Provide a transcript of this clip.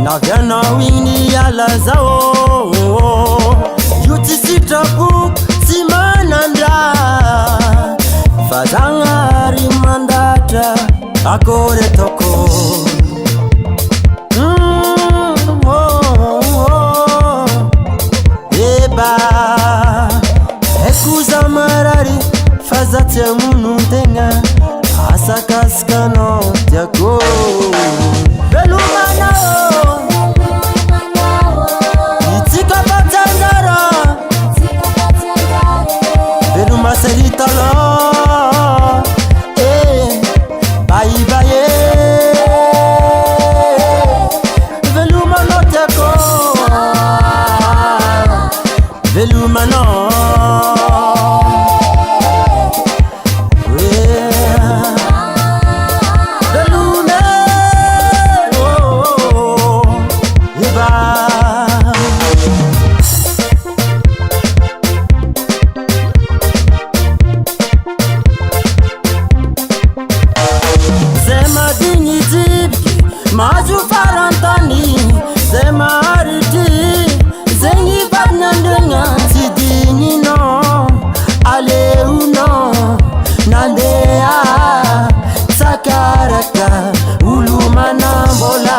Nagana wini ala zao yuti sitapu simananda fazangari mandata akore toko eba ekuza marari fazate munu tenga asakaskano tiako belumana Seritalo, bye bye. Veluma no teko, veluma no. Veluma, oh, Maju farantani, zema ariti, zengi banyandenga, sidini no, ale uno, nandea, sakaraka, ulumana bola.